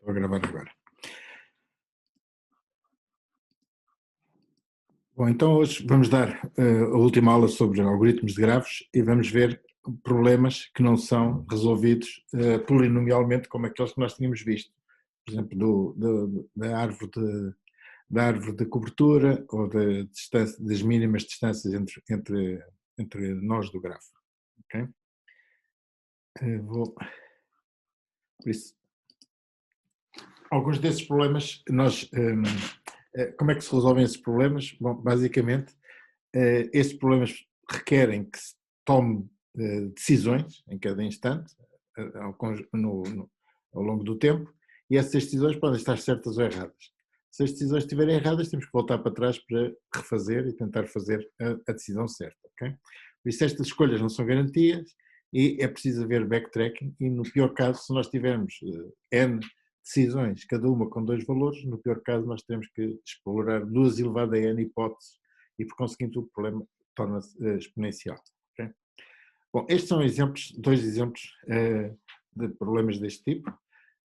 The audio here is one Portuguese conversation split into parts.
Vou gravar agora. Bom, então hoje vamos dar a última aula sobre algoritmos de grafos e vamos ver problemas que não são resolvidos polinomialmente como aqueles que nós tínhamos visto. Por exemplo, da árvore de cobertura ou da distância, das mínimas distâncias entre nós do grafo. Ok? Por isso, alguns desses problemas, como é que se resolvem esses problemas? Bom, basicamente, esses problemas requerem que se tome decisões em cada instante, ao longo do tempo, e essas decisões podem estar certas ou erradas. Se as decisões estiverem erradas, temos que voltar para trás para refazer e tentar fazer a decisão certa. Okay? Por isso, estas escolhas não são garantias e é preciso haver backtracking e, no pior caso, se nós tivermos N decisões, cada uma com dois valores, no pior caso nós teremos que explorar 2 elevado a N hipóteses e, por conseguinte, o problema torna-se exponencial. Okay? Bom, estes são dois exemplos de problemas deste tipo.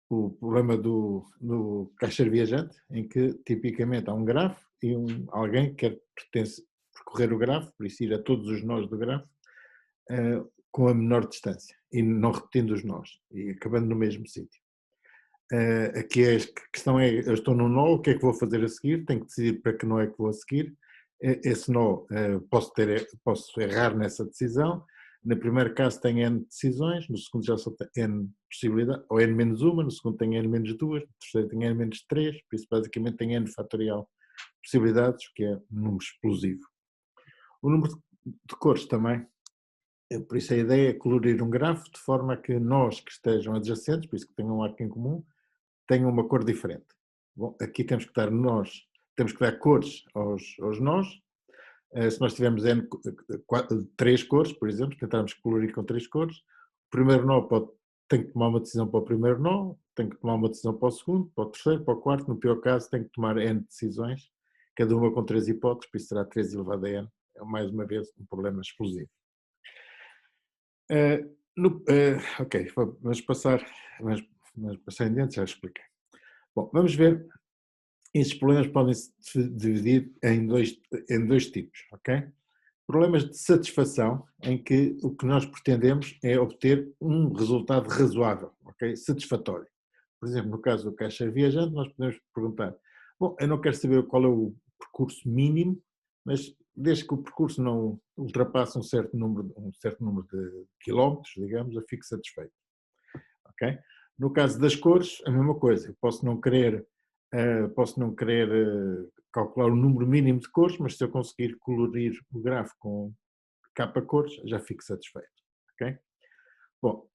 O problema do caixeiro viajante, em que tipicamente há um grafo e alguém que pretende percorrer o grafo, por isso ir a todos os nós do grafo, com a menor distância e não repetindo os nós e acabando no mesmo sítio. Aqui a questão é, eu estou num nó, o que é que vou fazer a seguir? Tenho que decidir para que nó é que vou a seguir. Esse nó, posso errar nessa decisão. No primeiro caso tenho N decisões, no segundo já só tenho N possibilidades, ou N menos uma, no segundo tenho N menos duas, no terceiro tenho N menos três, por isso basicamente tenho N fatorial possibilidades, que é um número explosivo. O número de cores também, por isso a ideia é colorir um grafo de forma a que nós que estejam adjacentes, por isso que tenham um arco em comum, tenham uma cor diferente. Bom, aqui temos que dar cores aos nós. Se nós tivermos três cores, por exemplo, tentarmos colorir com três cores, o primeiro nó tem que tomar uma decisão para o primeiro nó, tem que tomar uma decisão para o segundo, para o terceiro, para o quarto, no pior caso tem que tomar N decisões, cada uma com 3 hipóteses, por isso será 3 elevado a N. É mais uma vez um problema explosivo. Ok, vamos passar em diante, já expliquei. Bom, vamos ver. Esses problemas podem se dividir em dois tipos, ok? Problemas de satisfação, em que o que nós pretendemos é obter um resultado razoável, ok? Satisfatório. Por exemplo, no caso do caixeiro viajante, nós podemos perguntar, bom, eu não quero saber qual é o percurso mínimo, mas desde que o percurso não ultrapasse um certo número de quilómetros, digamos, eu fico satisfeito, ok? No caso das cores, a mesma coisa, eu posso não querer calcular o número mínimo de cores, mas se eu conseguir colorir o grafo com capa cores, já fico satisfeito. Okay? Bom,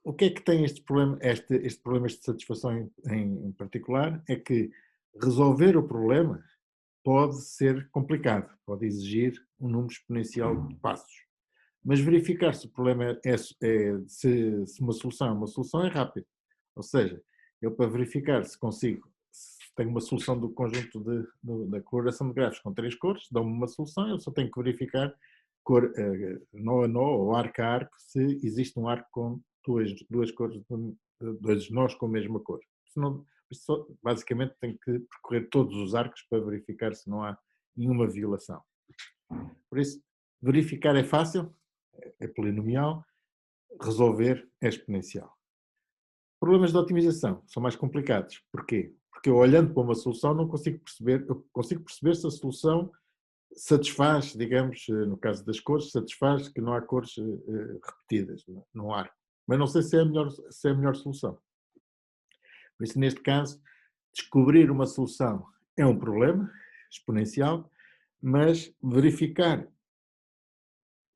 o que é que tem este problema de satisfação em particular? É que resolver o problema pode ser complicado, pode exigir um número exponencial de passos. Mas verificar se o problema se uma solução é rápido. Ou seja, eu para verificar se tenho uma solução do conjunto da coloração de grafos com 3 cores, dão-me uma solução, eu só tenho que verificar nó a nó ou arco a arco se existe um arco com duas cores, dois nós com a mesma cor. Senão, basicamente tenho que percorrer todos os arcos para verificar se não há nenhuma violação. Por isso, verificar é fácil, é polinomial, resolver é exponencial. Problemas de otimização são mais complicados. Porquê? Porque eu, olhando para uma solução, não consigo perceber, eu consigo perceber se a solução satisfaz, digamos, no caso das cores, satisfaz que não há cores repetidas, não há. Mas não sei se é a melhor solução. Por isso, neste caso, descobrir uma solução é um problema exponencial, mas verificar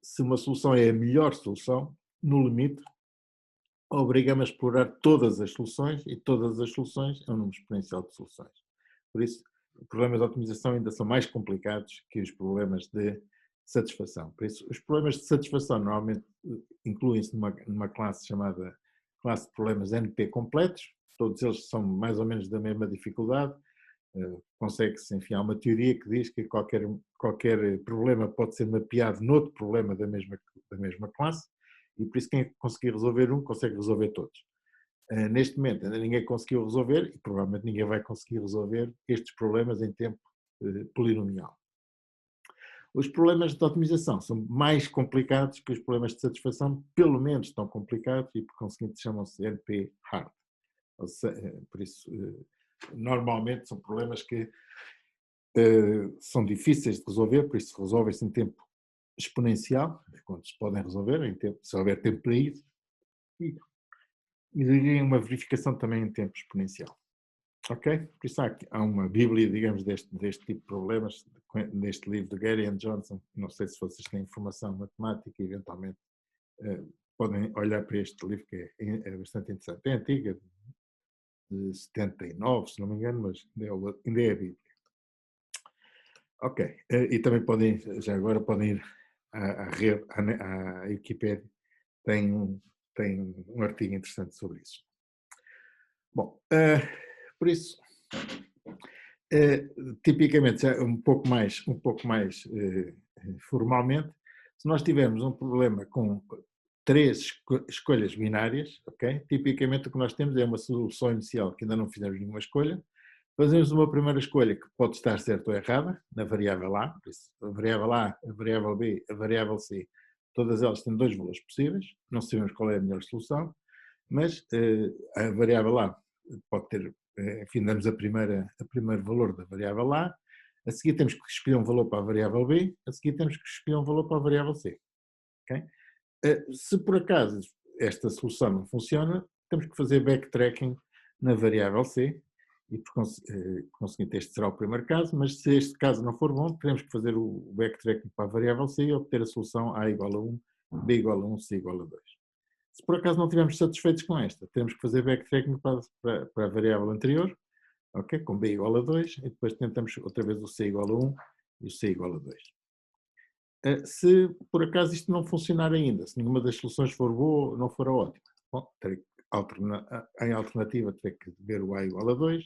se uma solução é a melhor solução, no limite, obriga-me a explorar todas as soluções e todas as soluções é um número exponencial de soluções. Por isso, os problemas de otimização ainda são mais complicados que os problemas de satisfação. Por isso, os problemas de satisfação normalmente incluem-se numa classe chamada classe de problemas NP completos, todos eles são mais ou menos da mesma dificuldade, consegue-se, enfim, há uma teoria que diz que qualquer problema pode ser mapeado noutro problema da mesma classe, e por isso quem conseguir resolver um consegue resolver todos. Neste momento ainda ninguém conseguiu resolver e provavelmente ninguém vai conseguir resolver estes problemas em tempo polinomial. Os problemas de otimização são mais complicados que os problemas de satisfação, pelo menos tão complicados, e por conseguinte chamam-se NP-hard. Por isso, normalmente são problemas que são difíceis de resolver, por isso resolvem-se em tempo exponencial, quando se podem resolver, em tempo, se houver tempo para isso, e exigem uma verificação também em tempo exponencial. Ok? Por isso há uma bíblia, digamos, deste tipo de problemas, neste livro de Gary and Johnson. Não sei se vocês têm informação matemática, eventualmente podem olhar para este livro, que é bastante interessante. É antiga, de 79, se não me engano, mas ainda é a bíblia. Ok, e também podem, já agora podem ir à rede, à Wikipédia, tem um artigo interessante sobre isso. Bom, por isso, tipicamente, já um pouco mais formalmente, se nós tivermos um problema com 3 escolhas binárias, ok? Tipicamente o que nós temos é uma solução inicial que ainda não fizemos nenhuma escolha, fazemos uma primeira escolha que pode estar certa ou errada, na variável A, por isso, a variável A, a variável B, a variável C, todas elas têm 2 valores possíveis, não sabemos qual é a melhor solução, mas a variável A pode ter, enfim, damos o primeiro valor da variável A seguir temos que escolher um valor para a variável B, a seguir temos que escolher um valor para a variável C. Okay? Se por acaso esta solução não funciona, temos que fazer backtracking na variável C, e por conseguinte este será o primeiro caso, mas se este caso não for bom, teremos que fazer o backtracking para a variável C e obter a solução A igual a 1, B igual a 1, C igual a 2. Se por acaso não estivermos satisfeitos com esta, temos que fazer backtracking para a variável anterior, okay? Com B igual a 2, e depois tentamos outra vez o C igual a 1 e o C igual a 2. Se por acaso isto não funcionar ainda, se nenhuma das soluções for boa, não for ótima, bom, em alternativa terei que ver o A igual a 2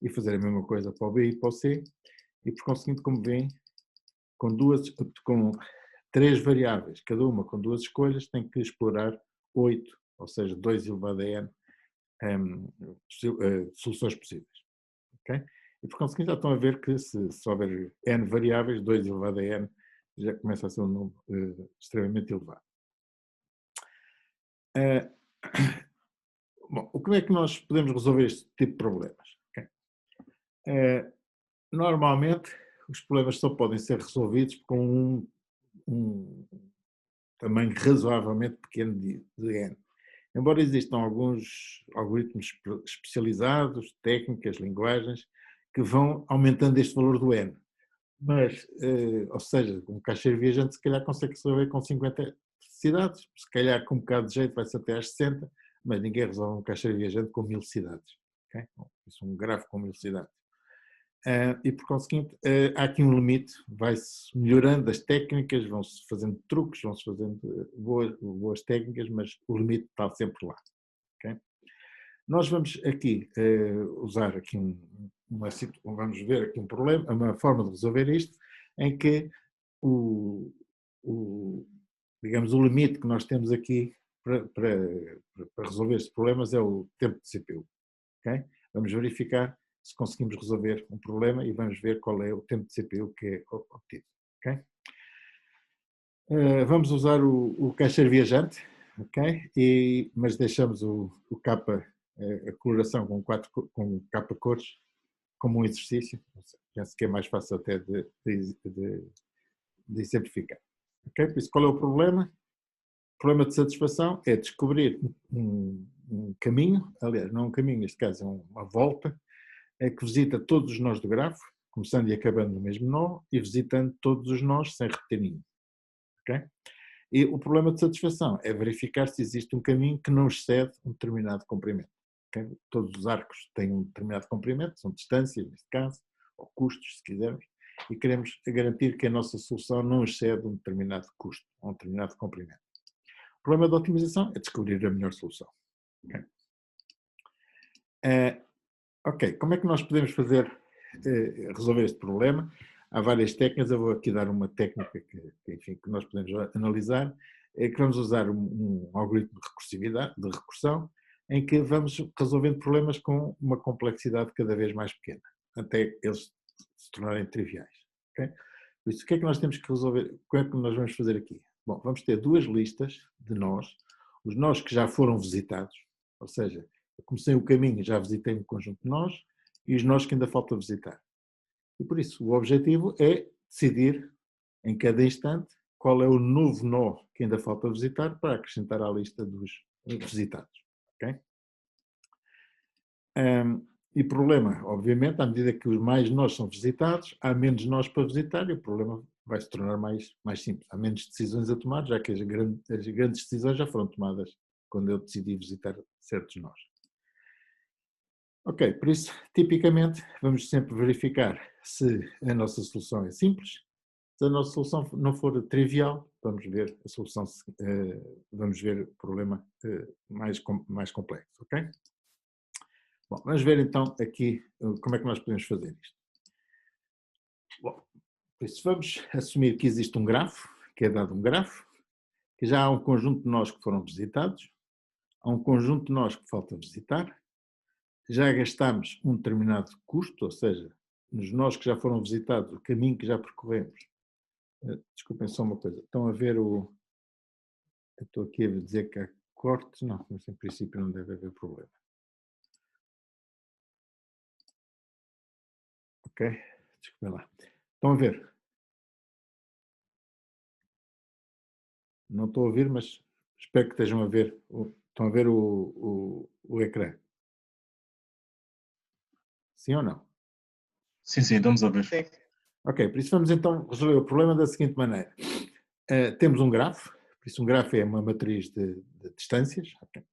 e fazer a mesma coisa para o B e para o C, e por conseguinte, como veem, com 3 variáveis, cada uma com 2 escolhas, tem que explorar 8, ou seja, 2 elevado a n soluções possíveis. Okay? E por conseguinte já estão a ver que se houver n variáveis, 2 elevado a n já começa a ser um número extremamente elevado. Bom, como é que nós podemos resolver este tipo de problemas? Okay? Normalmente, os problemas só podem ser resolvidos com um tamanho razoavelmente pequeno de n. Embora existam alguns algoritmos especializados, técnicas, linguagens, que vão aumentando este valor do n. Mas, ou seja, um caixeiro viajante se calhar consegue resolver com 50 cidades, se calhar com um bocado de jeito vai-se até às 60, mas ninguém resolve um caixeiro viajante com 1000 cidades. Okay? Isso é um gráfico com 1000 cidades. E por conseguinte, há aqui um limite, vai-se melhorando as técnicas, vão-se fazendo truques, vão-se fazendo boas técnicas, mas o limite está sempre lá. Okay? Nós vamos aqui usar aqui vamos ver aqui um problema, uma forma de resolver isto, em que digamos, o limite que nós temos aqui para resolver estes problemas é o tempo de CPU. Okay? Vamos verificar se conseguimos resolver um problema e vamos ver qual é o tempo de CPU que é obtido. Okay? Vamos usar o caixeiro viajante, okay? Mas deixamos o capa, a coloração com capa cores como um exercício. Penso que é mais fácil até de exemplificar. Okay? Por isso, qual é o problema? O problema de satisfação é descobrir um caminho, aliás, não um caminho, neste caso é uma volta, que visita todos os nós do grafo, começando e acabando no mesmo nó, e visitando todos os nós sem repetir nenhum. Okay? E o problema de satisfação é verificar se existe um caminho que não excede um determinado comprimento. Okay? Todos os arcos têm um determinado comprimento, são distâncias, neste caso, ou custos, se quisermos, e queremos garantir que a nossa solução não excede um determinado custo, ou um determinado comprimento. O problema da otimização é descobrir a melhor solução. Okay? Ok, como é que nós podemos resolver este problema? Há várias técnicas, eu vou aqui dar uma técnica que nós podemos analisar, que vamos usar um algoritmo de recursão, em que vamos resolvendo problemas com uma complexidade cada vez mais pequena, até eles se tornarem triviais. Okay? Por isso, o que é que nós temos que resolver? O que é que nós vamos fazer aqui? Bom, vamos ter duas listas de nós, os nós que já foram visitados, ou seja, eu comecei o caminho, já visitei um conjunto de nós, e os nós que ainda falta visitar. E por isso, o objetivo é decidir em cada instante qual é o novo nó que ainda falta visitar para acrescentar à lista dos visitados. Okay? E problema, obviamente, à medida que os mais nós são visitados, há menos nós para visitar e o problema vai se tornar mais simples. Há menos decisões a tomar, já que as grandes decisões já foram tomadas quando eu decidi visitar certos nós. Ok, por isso, tipicamente, vamos sempre verificar se a nossa solução é simples. Se a nossa solução não for trivial, vamos ver a solução, vamos ver o problema mais complexo, ok? Bom, vamos ver então aqui como é que nós podemos fazer isto. Bom, por isso vamos assumir que existe um grafo, que é dado um grafo, que já há um conjunto de nós que foram visitados, há um conjunto de nós que falta visitar, já gastamos um determinado custo, ou seja, nos nós que já foram visitados, o caminho que já percorremos. Desculpem só uma coisa, estão a ver o... Eu estou aqui a dizer que há cortes, não, mas em princípio não deve haver problema. Ok? Desculpem lá. Estão a ver? Não estou a ouvir, mas espero que estejam a ver. Estão a ver o ecrã? Sim ou não? Sim, estamos a ver. Sim. Ok, por isso vamos então resolver o problema da seguinte maneira. Temos um grafo, por isso um grafo é uma matriz de distâncias. Okay.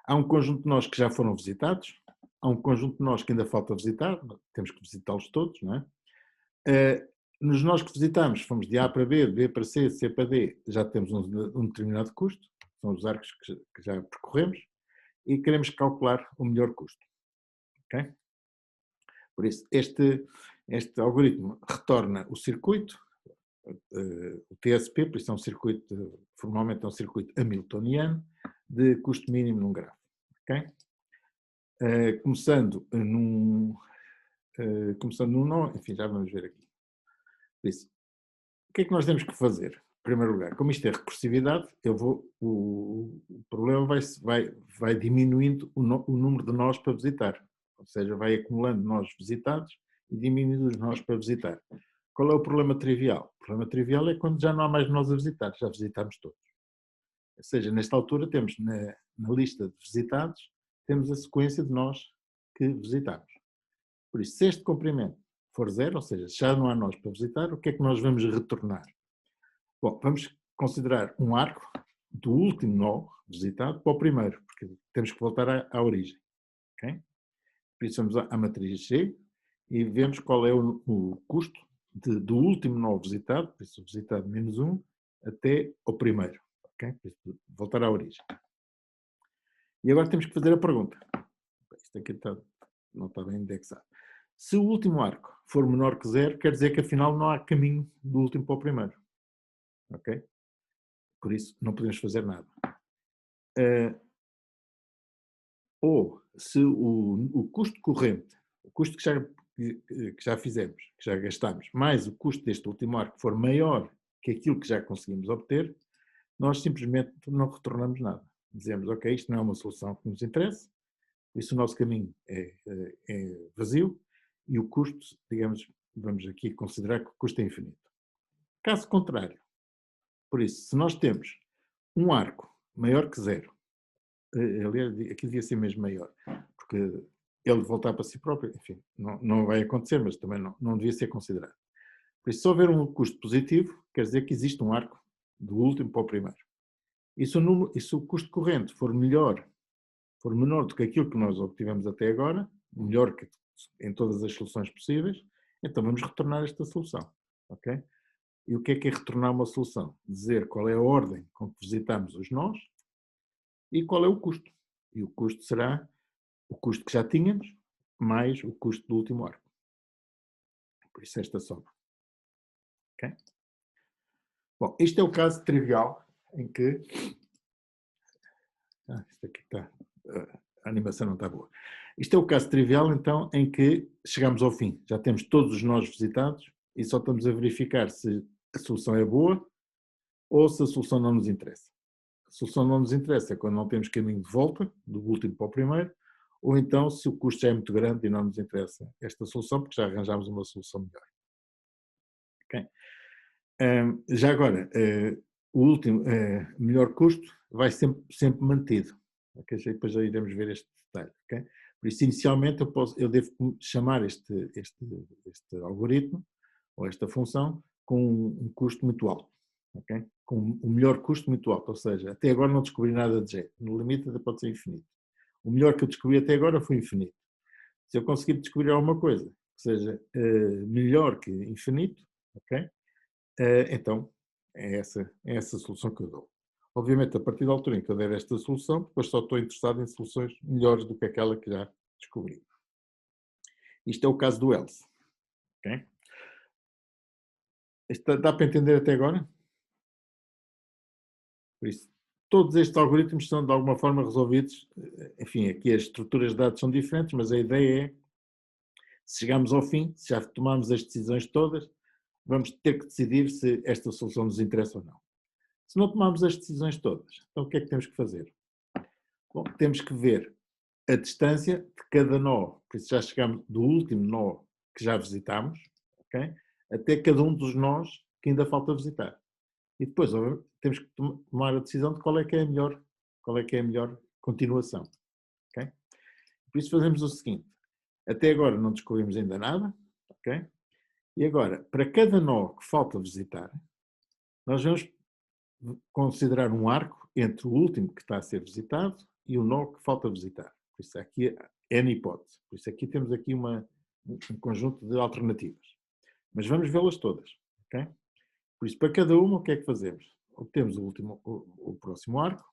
Há um conjunto de nós que já foram visitados, há um conjunto de nós que ainda falta visitar, temos que visitá-los todos, não é? Nos nós que visitamos, fomos de A para B, B para C, C para D, já temos um determinado custo, são os arcos que já percorremos, e queremos calcular o melhor custo. Okay? Por isso, este algoritmo retorna o circuito, o TSP, por isso é um circuito, formalmente é um circuito hamiltoniano, de custo mínimo num grafo. Okay? Começando num nó, enfim, já vamos ver aqui. Por isso, o que é que nós temos que fazer? Em primeiro lugar, como isto é recursividade, o problema vai diminuindo o número de nós para visitar. Ou seja, vai acumulando nós visitados e diminuindo os nós para visitar. Qual é o problema trivial? O problema trivial é quando já não há mais nós a visitar, já visitámos todos. Ou seja, nesta altura temos na lista de visitados, temos a sequência de nós que visitamos. Por isso, se este comprimento for zero, ou seja, se já não há nós para visitar, o que é que nós vamos retornar? Bom, vamos considerar um arco do último nó visitado para o primeiro, porque temos que voltar à origem. Okay? Por isso vamos à matriz G e vemos qual é o custo do último nó visitado, por isso visitado menos 1, até ao primeiro. Okay? Por isso, voltar à origem. E agora temos que fazer a pergunta. Isto aqui não está bem indexado. Se o último arco for menor que 0, quer dizer que afinal não há caminho do último para o primeiro. Ok? Por isso não podemos fazer nada. Ou se o custo corrente, o custo que já fizemos, que já gastamos, mais o custo deste último arco for maior que aquilo que já conseguimos obter, nós simplesmente não retornamos nada. Dizemos, ok, isto não é uma solução que nos interessa, isso o nosso caminho é vazio e o custo, digamos, vamos aqui considerar que o custo é infinito. Caso contrário, por isso, se nós temos um arco maior que 0, aliás, aqui devia ser mesmo maior, porque ele voltar para si próprio, enfim, não vai acontecer, mas também não devia ser considerado. Por isso, se houver um custo positivo, quer dizer que existe um arco do último para o primeiro. E se o custo corrente for menor do que aquilo que nós obtivemos até agora, melhor que em todas as soluções possíveis, então vamos retornar esta solução. Ok? E o que é retornar uma solução? Dizer qual é a ordem com que visitamos os nós e qual é o custo. E o custo será o custo que já tínhamos, mais o custo do último arco. Por isso esta soma. Okay? Bom, este é o caso trivial em que... isto aqui está a animação não está boa. Isto é o caso trivial, então, em que chegamos ao fim. Já temos todos os nós visitados e só estamos a verificar se a solução é boa ou se a solução não nos interessa. A solução não nos interessa é quando não temos caminho de volta, do último para o primeiro, ou então se o custo já é muito grande e não nos interessa esta solução, porque já arranjámos uma solução melhor. Okay? Já agora, o último, melhor custo, vai sempre mantido. Okay? Depois já iremos ver este detalhe. Okay? Por isso, inicialmente, eu devo chamar este algoritmo, ou esta função, com um custo muito alto. Okay? Com o melhor custo muito alto, ou seja, até agora não descobri nada de jeito. No limite ainda pode ser infinito. O melhor que eu descobri até agora foi infinito. Se eu conseguir descobrir alguma coisa que seja melhor que infinito, ok? Então é essa solução que eu dou. Obviamente, a partir da altura em que eu der esta solução, depois só estou interessado em soluções melhores do que aquela que já descobri. Isto é o caso do else. Okay? Dá para entender até agora? Por isso, todos estes algoritmos são de alguma forma resolvidos. Enfim, aqui as estruturas de dados são diferentes, mas a ideia é, se chegamos ao fim, se já tomamos as decisões todas, vamos ter que decidir se esta solução nos interessa ou não. Se não tomarmos as decisões todas, então o que é que temos que fazer? Bom, temos que ver a distância de cada nó, por isso já chegamos do último nó que já visitámos, okay? Até cada um dos nós que ainda falta visitar. E depois temos que tomar a decisão de qual é que é a melhor continuação. Okay? Por isso fazemos o seguinte, até agora não descobrimos ainda nada, ok? E agora, para cada nó que falta visitar, nós vamos considerar um arco entre o último que está a ser visitado e o nó que falta visitar. Por isso aqui é N hipótese. Por isso aqui temos aqui um conjunto de alternativas. Mas vamos vê-las todas, ok? Por isso, para cada uma, o que é que fazemos? Obtemos o próximo arco.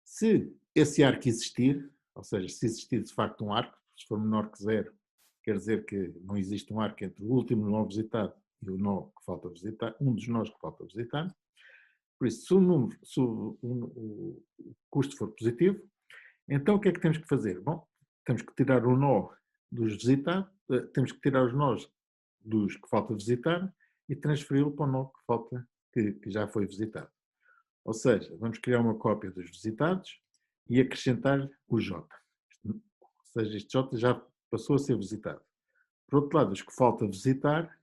Se esse arco existir, ou seja, se existir de facto um arco, se for menor que zero, quer dizer que não existe um arco entre o último nó visitado e o nó que falta visitar, um dos nós que falta visitar. Por isso, se o custo for positivo, então o que é que temos que fazer? Bom, temos que tirar o nó dos visitados, temos que tirar os nós dos que falta visitar e transferi-lo para o nó que falta, que já foi visitado. Ou seja, vamos criar uma cópia dos visitados e acrescentar o J. Ou seja, este J já passou a ser visitado. Por outro lado, os que falta visitar,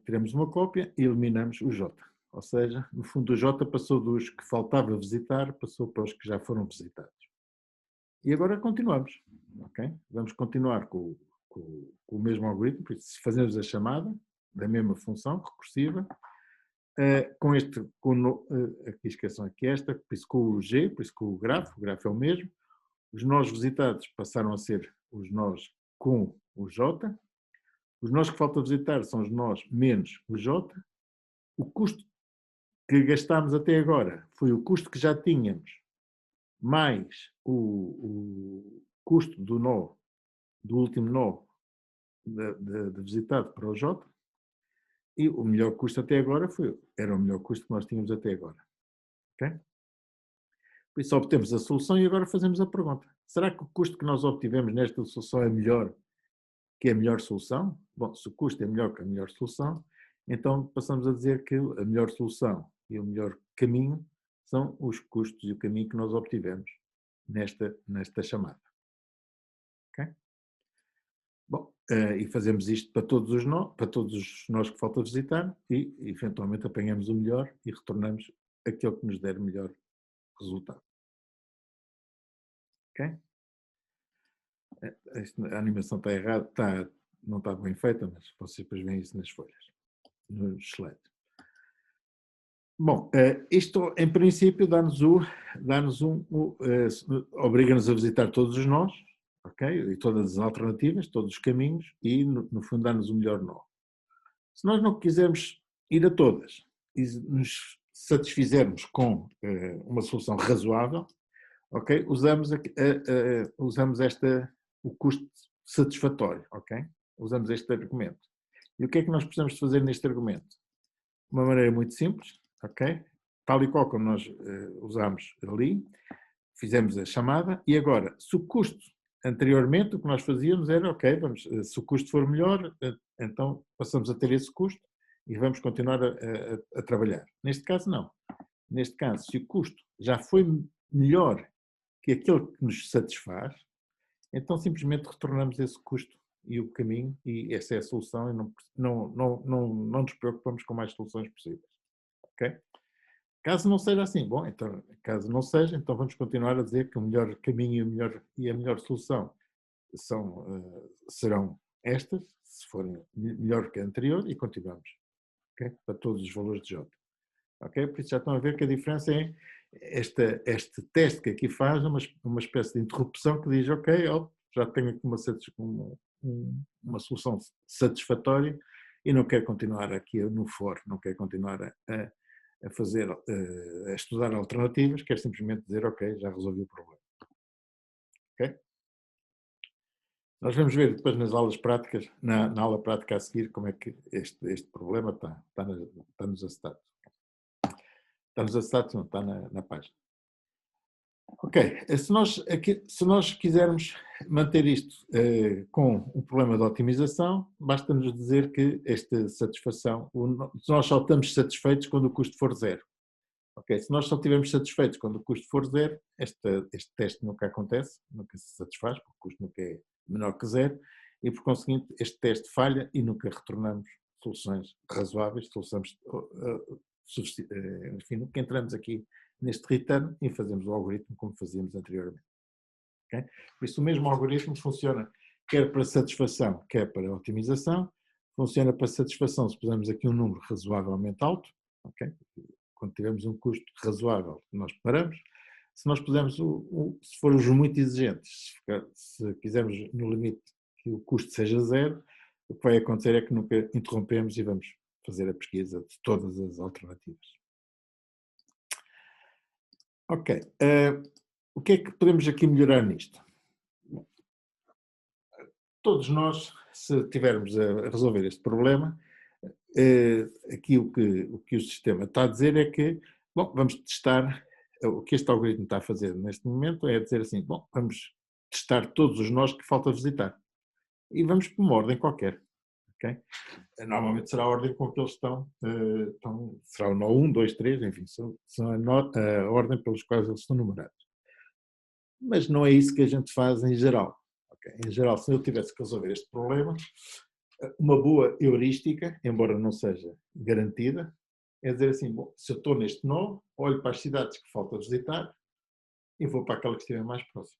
tiramos uma cópia e eliminamos o J. Ou seja, no fundo o J passou dos que faltava visitar, passou para os que já foram visitados. E agora continuamos. Okay? Vamos continuar com o mesmo algoritmo, por isso, se fazemos a chamada da mesma função recursiva, aqui esqueçam aqui esta, por isso com o G, por isso com o grafo é o mesmo, os nós visitados passaram a ser os nós com o J, os nós que falta visitar são os nós menos o J, o custo que gastámos até agora foi o custo que já tínhamos, mais o custo do nó, do último nó de visitado para o J, e o melhor custo até agora era o melhor custo que nós tínhamos até agora. Okay? Por isso obtemos a solução e agora fazemos a pergunta. Será que o custo que nós obtivemos nesta solução é melhor que a melhor solução? Bom, se o custo é melhor que a melhor solução, então passamos a dizer que a melhor solução e o melhor caminho são os custos e o caminho que nós obtivemos nesta chamada. Okay? Bom, e fazemos isto para todos os nós que falta visitar e eventualmente apanhamos o melhor e retornamos aquele que nos der o melhor resultado. Ok? A animação está errada, não está bem feita, mas vocês depois veem isso nas folhas, nos slides. Bom, isto em princípio obriga-nos a visitar todos os nós, ok? E todas as alternativas, todos os caminhos e no fundo dá-nos o melhor nó. Se nós não quisermos ir a todas e nos satisfizermos com uma solução razoável, ok? Usamos o custo satisfatório, ok? Usamos este argumento. E o que é que nós precisamos fazer neste argumento? De uma maneira muito simples, ok? Tal e qual como nós usamos ali, fizemos a chamada e agora, se o custo, anteriormente, o que nós fazíamos era, ok, se o custo for melhor, então passamos a ter esse custo e vamos continuar a trabalhar. Neste caso, não. Neste caso, se o custo já foi melhor que aquele que nos satisfaz, então simplesmente retornamos esse custo e o caminho, e essa é a solução, e não nos preocupamos com mais soluções possíveis. Ok? Caso não seja assim, bom, então, caso não seja, então vamos continuar a dizer que o melhor caminho e a melhor solução serão estas, se forem melhor que a anterior, e continuamos, ok? Para todos os valores de J. Ok? Por isso já estão a ver que a diferença é este teste que aqui faz, uma espécie de interrupção que diz, ok, já tenho aqui uma solução satisfatória e não quero continuar aqui no for, não quero continuar a fazer, a estudar alternativas, quero simplesmente dizer, ok, já resolvi o problema. Ok? Nós vamos ver depois nas aulas práticas, na aula prática a seguir, como é que este problema está nos acetados. Está nos acetados, não, está na página. Ok, se nós quisermos manter isto com o problema de otimização, basta-nos dizer que esta satisfação, nós só estamos satisfeitos quando o custo for zero. Ok, se nós só estivermos satisfeitos quando o custo for zero, este teste nunca acontece, nunca se satisfaz, porque o custo nunca é menor que zero, e por conseguinte este teste falha e nunca retornamos soluções razoáveis, enfim, nunca entramos aqui neste return e fazemos o algoritmo como fazíamos anteriormente. Okay? Por isso o mesmo algoritmo funciona quer para satisfação, quer para otimização, funciona para satisfação se pusermos aqui um número razoavelmente alto, okay? Quando tivermos um custo razoável, nós paramos. Se nós pusermos, se formos muito exigentes, se quisermos no limite que o custo seja zero, o que vai acontecer é que nunca interrompemos e vamos fazer a pesquisa de todas as alternativas. Ok. O que é que podemos aqui melhorar nisto? Todos nós, se tivermos a resolver este problema, aqui o que o sistema está a dizer é que, bom, vamos testar, o que este algoritmo está a fazer neste momento é dizer assim, bom, vamos testar todos os nós que falta visitar. E vamos por uma ordem qualquer. Okay? Normalmente será a ordem com que eles estão será o nó 1, 2, 3, enfim, são a ordem pelos quais eles estão numerados. Mas não é isso que a gente faz em geral. Okay? Em geral, se eu tivesse que resolver este problema, uma boa heurística, embora não seja garantida, é dizer assim, bom, se eu estou neste nó, olho para as cidades que falta visitar e vou para aquela que estiver mais próxima.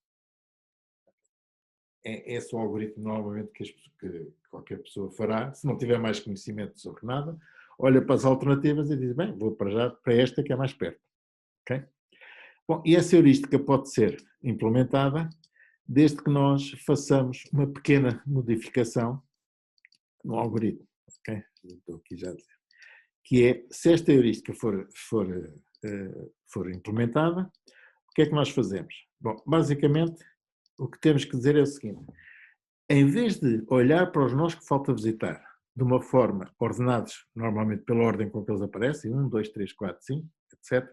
É esse o algoritmo normalmente que qualquer pessoa fará, se não tiver mais conhecimento sobre nada, olha para as alternativas e diz, bem, vou para esta que é mais perto. Okay? Bom, e essa heurística pode ser implementada desde que nós façamos uma pequena modificação no algoritmo. Okay? Estou aqui já a dizer. Que é, se esta heurística for implementada, o que é que nós fazemos? Bom, basicamente, o que temos que dizer é o seguinte, em vez de olhar para os nós que falta visitar de uma forma ordenados, normalmente pela ordem com que eles aparecem, 1, 2, 3, 4, 5, etc.,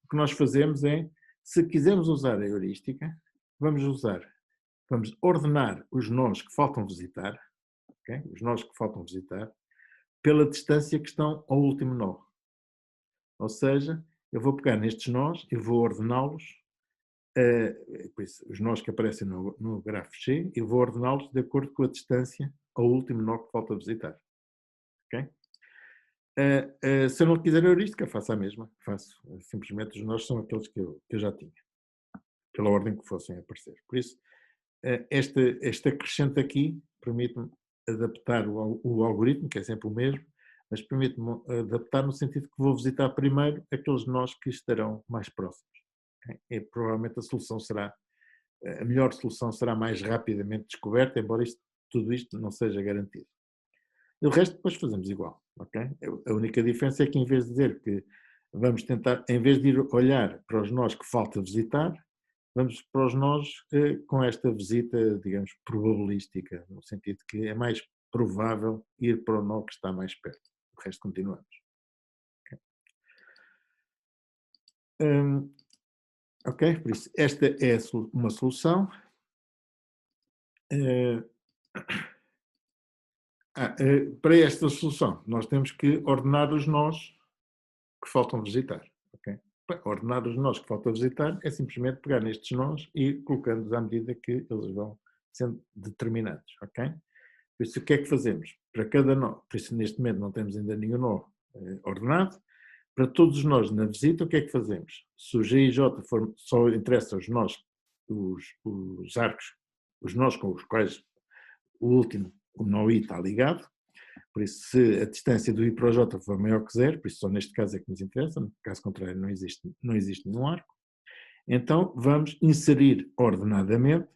o que nós fazemos é, se quisermos usar a heurística, vamos ordenar os nós que faltam visitar, okay? Os nós que faltam visitar, pela distância que estão ao último nó. Ou seja, eu vou pegar nestes nós e vou ordená-los, os nós que aparecem no grafo X, e vou ordená-los de acordo com a distância ao último nó que falta visitar. Okay? Se eu não quiser a heurística, faço a mesma. Faço. Simplesmente os nós são aqueles que eu já tinha, pela ordem que fossem aparecer. Por isso, este acrescente aqui permite-me adaptar o algoritmo, que é sempre o mesmo, mas permite-me adaptar no sentido que vou visitar primeiro aqueles nós que estarão mais próximos. Okay? E provavelmente a melhor solução será mais rapidamente descoberta, embora tudo isto não seja garantido. E o resto depois fazemos igual. Okay? A única diferença é que em vez de dizer que vamos tentar, em vez de ir olhar para os nós que falta visitar, vamos para os nós com esta visita, digamos, probabilística, no sentido que é mais provável ir para o nó que está mais perto. O resto continuamos. Okay. Ok? Por isso, esta é uma solução. Para esta solução, nós temos que ordenar os nós que faltam visitar. Ok? Ordenar os nós que faltam visitar é simplesmente pegar nestes nós e colocando-os à medida que eles vão sendo determinados. Ok? Por isso, o que é que fazemos? Para cada nó, por isso neste momento não temos ainda nenhum nó ordenado, para todos os nós na visita, o que é que fazemos? Se o G e J for, só interessa os nós, os arcos, os nós com os quais o último, o nó I está ligado, por isso se a distância do I para o J for maior que zero, por isso só neste caso é que nos interessa, no caso contrário não existe nenhum arco, então vamos inserir ordenadamente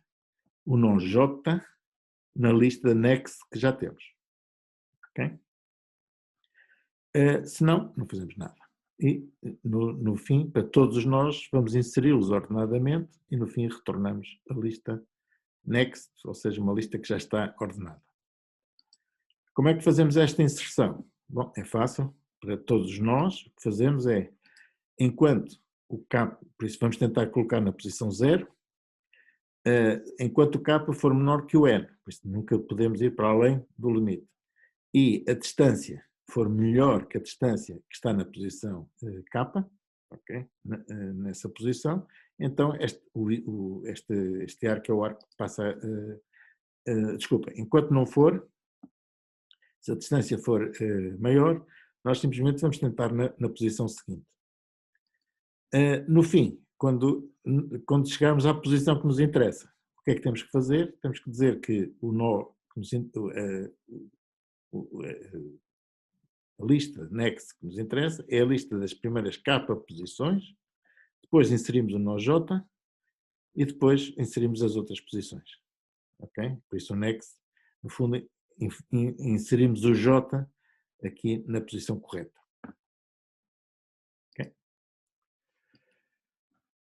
o nó J na lista next que já temos. Ok? Senão, não fazemos nada. E no fim, para todos os nós, vamos inseri-los ordenadamente e no fim retornamos a lista next, ou seja, uma lista que já está ordenada. Como é que fazemos esta inserção? Bom, é fácil. Para todos nós, o que fazemos é, enquanto o K, por isso vamos tentar colocar na posição 0, enquanto o K for menor que o N, por isso nunca podemos ir para além do limite. E a distância for melhor que a distância que está na posição K, okay, nessa posição, então este arco é o arco que passa, desculpa, enquanto não for, se a distância for maior, nós simplesmente vamos tentar na posição seguinte. No fim, quando chegarmos à posição que nos interessa, o que é que temos que fazer? Temos que dizer que o nó, a lista next que nos interessa é a lista das primeiras K posições, depois inserimos o nó J e depois inserimos as outras posições. Ok? Por isso o next, no fundo, inserimos o J aqui na posição correta. Okay?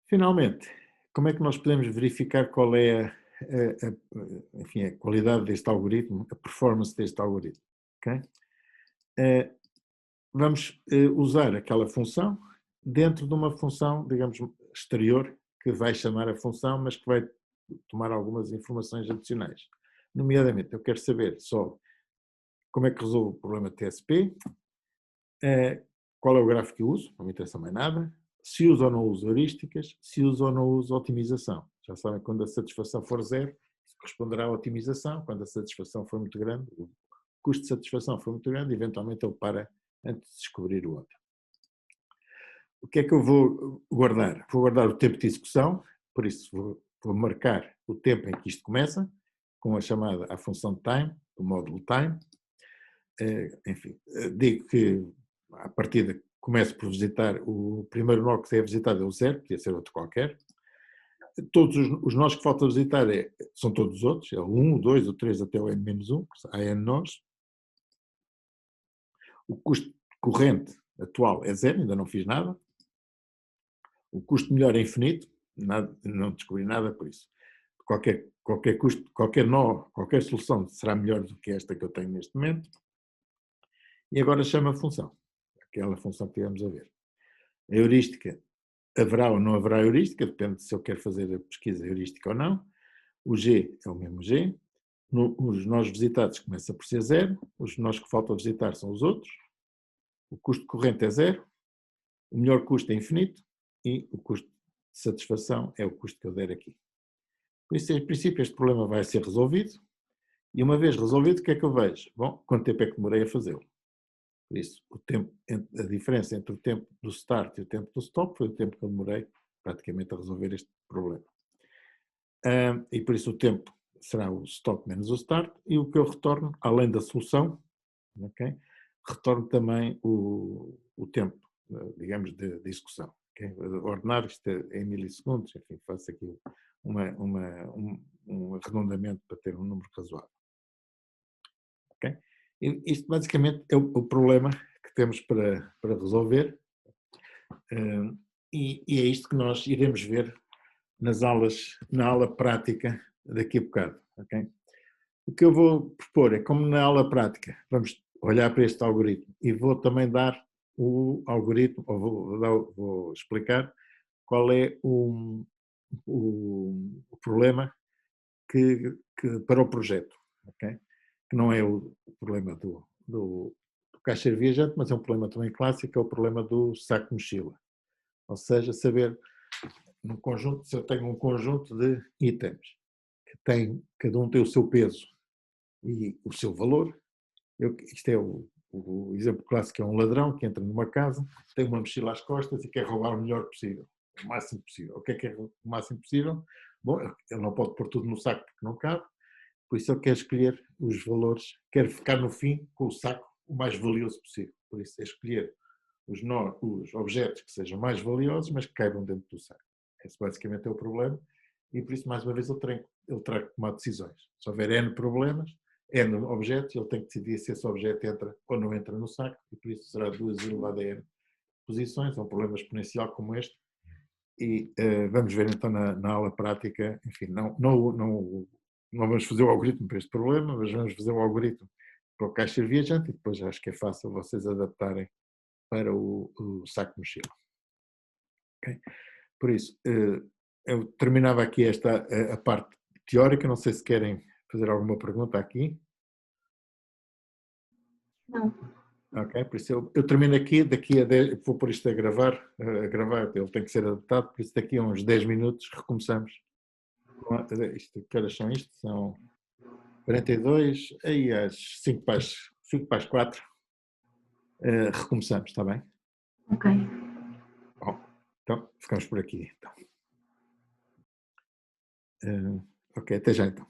Finalmente, como é que nós podemos verificar qual é a qualidade deste algoritmo, a performance deste algoritmo? Okay? Vamos usar aquela função dentro de uma função, digamos, exterior, que vai chamar a função, mas que vai tomar algumas informações adicionais. Nomeadamente, eu quero saber só como é que resolvo o problema TSP, qual é o gráfico que eu uso, não me interessa mais nada, se uso ou não uso heurísticas, se uso ou não uso otimização. Já sabem, quando a satisfação for zero, isso corresponderá à otimização, quando a satisfação for muito grande, o custo de satisfação for muito grande, eventualmente ele para antes de descobrir o outro. O que é que eu vou guardar? Vou guardar o tempo de execução, por isso vou marcar o tempo em que isto começa, com a chamada à função time, o módulo time. Enfim, digo que à partida começo por visitar o primeiro nó que é visitado é o 0, podia ser outro qualquer. Todos os nós que faltam visitar são todos os outros, é o 1, o 2, o 3 até o n-1, há n nós. O custo corrente atual é 0, ainda não fiz nada. O custo melhor é infinito, não descobri nada por isso. Qualquer custo, qualquer nó, qualquer solução será melhor do que esta que eu tenho neste momento. E agora chama a função, aquela função que tivemos a ver. A heurística, haverá ou não haverá heurística, depende de se eu quero fazer a pesquisa heurística ou não. O G é o mesmo G. Os nós visitados começa por ser 0, os nós que faltam a visitar são os outros. O custo corrente é 0, o melhor custo é infinito e o custo de satisfação é o custo que eu der aqui. Por isso, em princípio, este problema vai ser resolvido e uma vez resolvido, o que é que eu vejo? Bom, quanto tempo é que demorei a fazê-lo? Por isso, a diferença entre o tempo do start e o tempo do stop foi o tempo que eu demorei praticamente a resolver este problema. E por isso o tempo será o stop menos o start e o que eu retorno, além da solução, okay, retorno também o tempo, digamos, de execução. Okay? Ordenar isto em milissegundos, enfim, faço aqui um arredondamento para ter um número razoável. Okay? E isto basicamente é o problema que temos para resolver e é isto que nós iremos ver na aula prática daqui a bocado. Okay? O que eu vou propor é, como na aula prática, vamos olhar para este algoritmo e vou também dar o algoritmo, ou vou explicar qual é o problema para o projeto, ok? Que não é o problema do caixeiro viajante, mas é um problema também clássico, é o problema do saco mochila. Ou seja, saber num conjunto, se eu tenho um conjunto de itens que cada um tem o seu peso e o seu valor. Isto é o exemplo clássico, é um ladrão que entra numa casa, tem uma mochila às costas e quer roubar o melhor possível, o máximo possível. O que é o máximo possível? Bom, ele não pode pôr tudo no saco porque não cabe, por isso ele quer escolher os valores, quer ficar no fim com o saco o mais valioso possível. Por isso é escolher os objetos que sejam mais valiosos, mas que caibam dentro do saco. Esse basicamente é o problema e por isso, mais uma vez, ele terá que tomar decisões. Se houver N problemas, N objetos, ele tem que decidir se esse objeto entra ou não entra no saco e por isso será 2 elevado a N posições. É um problema exponencial como este e vamos ver então na aula prática, enfim, não vamos fazer o algoritmo para este problema, mas vamos fazer o algoritmo para o caixeiro viajante e depois acho que é fácil vocês adaptarem para o saco mochila. Okay? Por isso, eu terminava aqui a parte teórica, não sei se querem fazer alguma pergunta aqui. Não. Ok, por isso eu termino aqui, daqui a 10, vou pôr isto a gravar, ele tem que ser adaptado, por isso daqui a uns 10 minutos recomeçamos. Que horas são isto? São 42, aí às 5 para as 4 recomeçamos, está bem? Ok. Bom, então ficamos por aqui. Então. Ok, até já então.